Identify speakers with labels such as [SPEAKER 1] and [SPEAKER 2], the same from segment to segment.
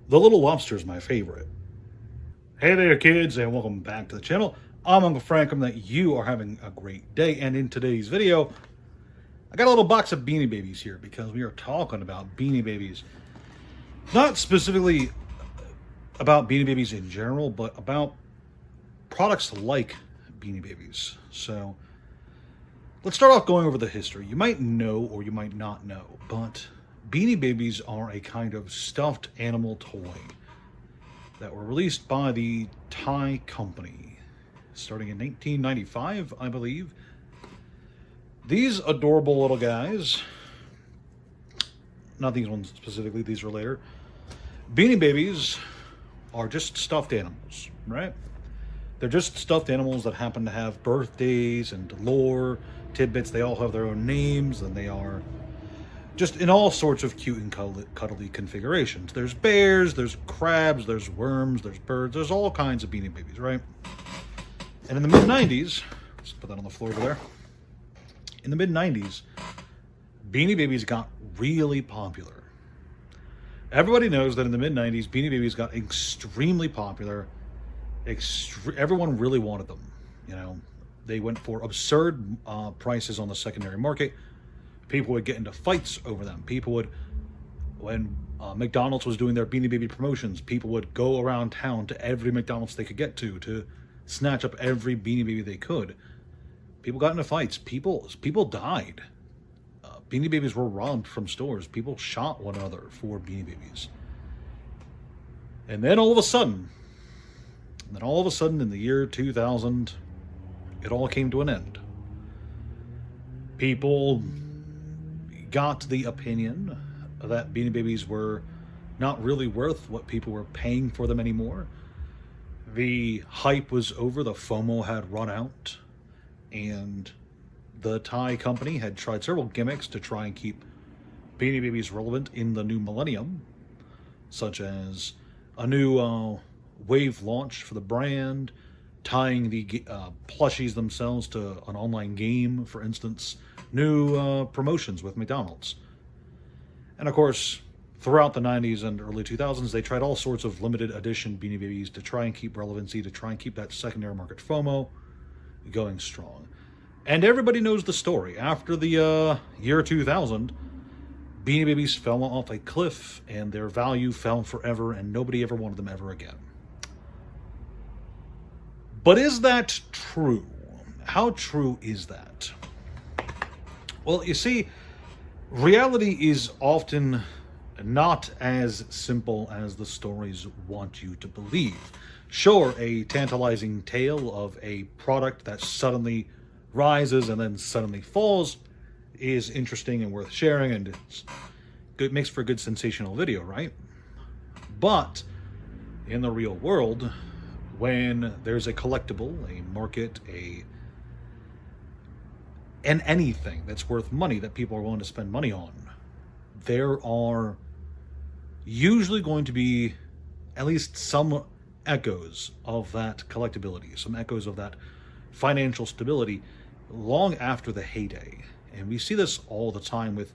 [SPEAKER 1] The Little Lobster is my favorite. Hey there, kids, and welcome back to the channel. I'm Uncle Frank. I'm that you are having a great day, and in today's video, I got a little box of Beanie Babies here because we are talking about Beanie Babies. Not specifically about Beanie Babies in general, but about products like Beanie Babies. So, let's start off going over the history. You might know or you might not know, but Beanie Babies are a kind of stuffed animal toy that were released by the Thai company starting in 1995, I believe. These adorable little guys, not these ones specifically, these are later. Beanie Babies are just stuffed animals, right? They're just stuffed animals that happen to have birthdays and lore, tidbits. They all have their own names, and they are just in all sorts of cute and cuddly configurations. There's bears, there's crabs, there's worms, there's birds, there's all kinds of Beanie Babies, right? And in the mid-90s, let's put that on the floor over there. In the mid-90s, Beanie Babies got really popular. Everybody knows that in the mid-90s, Beanie Babies got extremely popular. Everyone really wanted them. You know, they went for absurd prices on the secondary market. People would get into fights over them. People would, when McDonald's was doing their Beanie Baby promotions, people would go around town to every McDonald's they could get to snatch up every Beanie Baby they could. People got into fights. People died. Beanie Babies were robbed from stores. People shot one another for Beanie Babies. And then all of a sudden, in the year 2000, it all came to an end. People got the opinion that Beanie Babies were not really worth what people were paying for them anymore. The hype was over, the FOMO had run out, and the Thai company had tried several gimmicks to try and keep Beanie Babies relevant in the new millennium, such as a new wave launch for the brand, tying the plushies themselves to an online game, for instance, new promotions with McDonald's. And of course, throughout the 90s and early 2000s, they tried all sorts of limited edition Beanie Babies to try and keep relevancy, to try and keep that secondary market FOMO going strong. And everybody knows the story. After the year 2000, Beanie Babies fell off a cliff and their value fell forever, and nobody ever wanted them ever again. But is that true? How true is that? Well, you see, reality is often not as simple as the stories want you to believe. Sure, a tantalizing tale of a product that suddenly rises and then suddenly falls is interesting and worth sharing, and it makes for a good sensational video, right? But in the real world, when there's a collectible, a market, and anything that's worth money that people are willing to spend money on, there are usually going to be at least some echoes of that collectability, some echoes of that financial stability long after the heyday. And we see this all the time with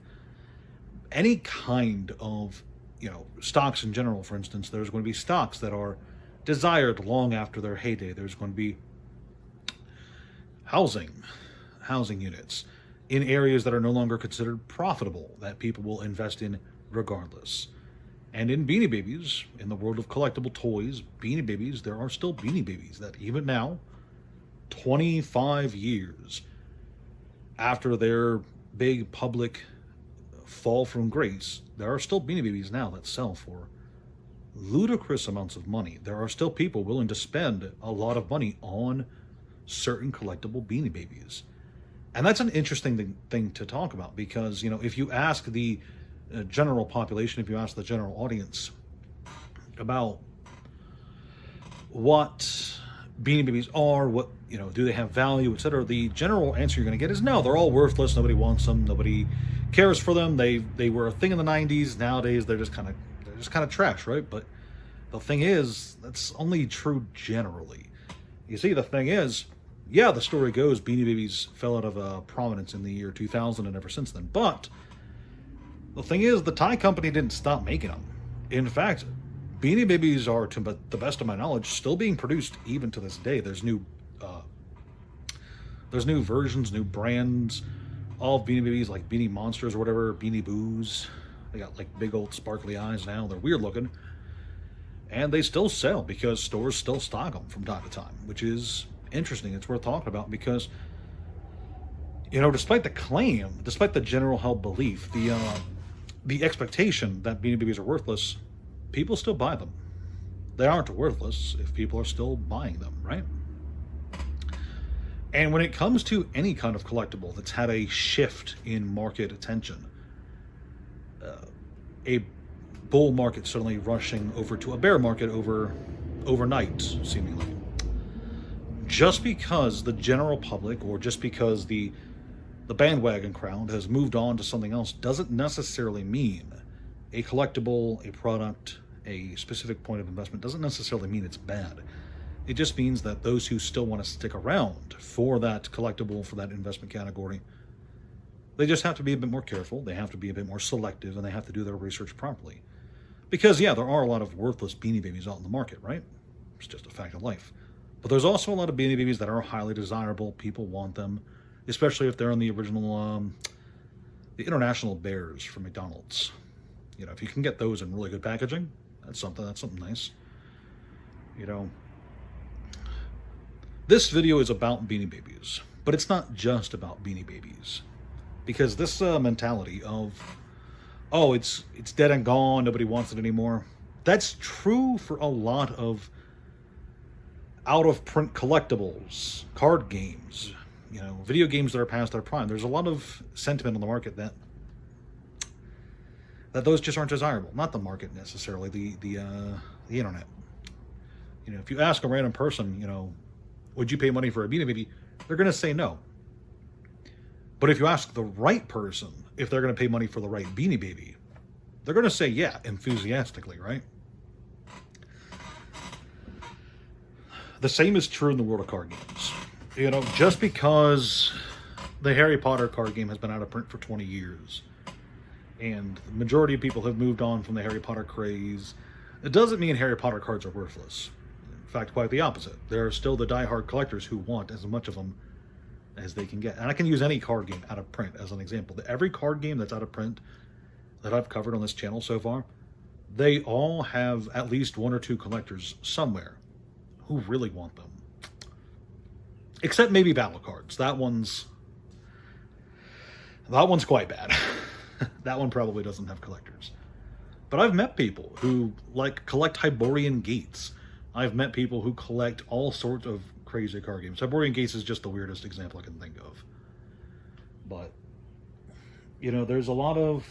[SPEAKER 1] any kind of, stocks in general. For instance, there's going to be stocks that are desired long after their heyday. There's going to be housing units in areas that are no longer considered profitable that people will invest in regardless. And in Beanie Babies, in the world of collectible toys, Beanie Babies, there are still Beanie Babies that even now, 25 years after their big public fall from grace, there are still Beanie Babies now that sell for ludicrous amounts of money. There are still people willing to spend a lot of money on certain collectible Beanie Babies. And that's an interesting thing to talk about because, if you ask the general population, if you ask the general audience about what Beanie Babies are, what, do they have value, etc., the general answer you're going to get is no, they're all worthless. Nobody wants them. Nobody cares for them. They were a thing in the 90s. Nowadays, they're just kind of trash, right? But the thing is, that's only true generally. You see, the thing is, yeah, the story goes Beanie Babies fell out of prominence in the year 2000 and ever since then. But the thing is, the Thai company didn't stop making them. In fact, Beanie Babies are, to the best of my knowledge, still being produced even to this day. There's new versions, new brands of Beanie Babies, like Beanie Monsters or whatever, Beanie Boos. They got like big old sparkly eyes now. They're weird looking. And they still sell because stores still stock them from time to time, which is interesting. It's worth talking about because, despite the claim, despite the general held belief, the expectation that Beanie Babies are worthless, people still buy them. They aren't worthless if people are still buying them, right? And when it comes to any kind of collectible that's had a shift in market attention, a bull market suddenly rushing over to a bear market overnight, seemingly. Just because the general public, or just because the bandwagon crowd has moved on to something else, doesn't necessarily mean a collectible, a product, a specific point of investment doesn't necessarily mean it's bad. It just means that those who still want to stick around for that collectible, for that investment category, they just have to be a bit more careful, they have to be a bit more selective, and they have to do their research properly. Because, yeah, there are a lot of worthless Beanie Babies out in the market, right? It's just a fact of life. But there's also a lot of Beanie Babies that are highly desirable. People want them, especially if they're in the original, the International Bears from McDonald's. If you can get those in really good packaging, that's something nice. This video is about Beanie Babies, but it's not just about Beanie Babies. Because this mentality of, oh, it's dead and gone, nobody wants it anymore. That's true for a lot of out-of-print collectibles, card games, video games that are past their prime. There's a lot of sentiment on the market that those just aren't desirable. Not the market necessarily, the internet. If you ask a random person, would you pay money for a Beanie Baby? They're going to say no. But if you ask the right person if they're going to pay money for the right Beanie Baby, they're going to say yeah, enthusiastically, right? The same is true in the world of card games. Just because the Harry Potter card game has been out of print for 20 years, and the majority of people have moved on from the Harry Potter craze, it doesn't mean Harry Potter cards are worthless. In fact, quite the opposite. There are still the die-hard collectors who want as much of them as they can get. And I can use any card game out of print as an example. Every card game that's out of print that I've covered on this channel so far, they all have at least one or two collectors somewhere who really want them. Except maybe battle cards. That one's quite bad. That one probably doesn't have collectors. But I've met people who collect Hyborian Gates. I've met people who collect all sorts of crazy card games. Hyborian Gates is just the weirdest example I can think of. But there's a lot of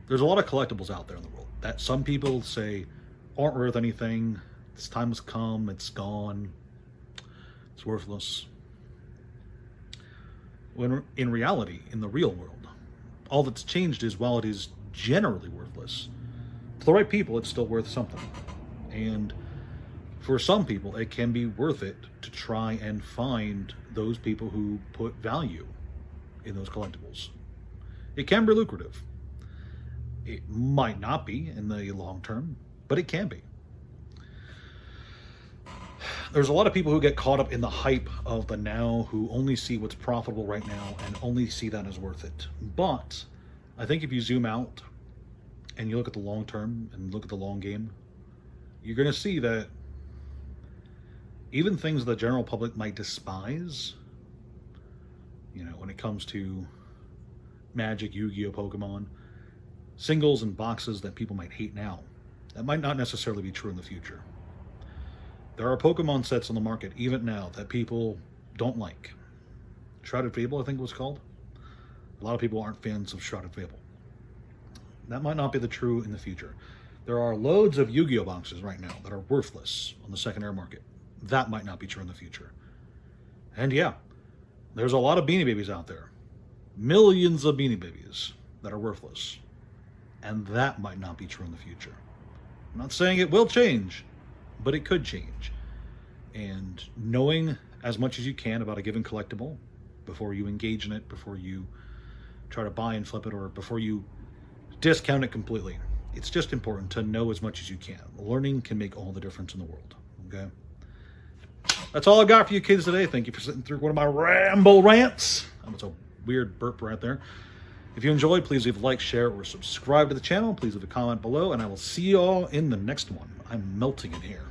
[SPEAKER 1] collectibles out there in the world that some people say aren't worth anything. Its time has come, it's gone, it's worthless. When in reality, in the real world, all that's changed is while it is generally worthless, to the right people it's still worth something. And for some people, it can be worth it to try and find those people who put value in those collectibles. It can be lucrative. It might not be in the long term, but it can be. There's a lot of people who get caught up in the hype of the now, who only see what's profitable right now and only see that as worth it. But I think if you zoom out and you look at the long term and look at the long game, you're going to see that even things the general public might despise, when it comes to Magic, Yu-Gi-Oh, Pokemon, singles and boxes that people might hate now, that might not necessarily be true in the future. There are Pokemon sets on the market, even now, that people don't like. Shrouded Fable, I think it was called. A lot of people aren't fans of Shrouded Fable. That might not be the true in the future. There are loads of Yu-Gi-Oh boxes right now that are worthless on the secondary market. That might not be true in the future. And yeah, there's a lot of Beanie Babies out there. Millions of Beanie Babies that are worthless. And that might not be true in the future. I'm not saying it will change, but it could change. And knowing as much as you can about a given collectible before you engage in it, before you try to buy and flip it, or before you discount it completely, it's just important to know as much as you can. Learning can make all the difference in the world. Okay. That's all I got for you kids today. Thank you for sitting through one of my ramble rants. That was a weird burp right there. If you enjoyed, please leave a like, share, or subscribe to the channel. Please leave a comment below, and I will see you all in the next one. I'm melting in here.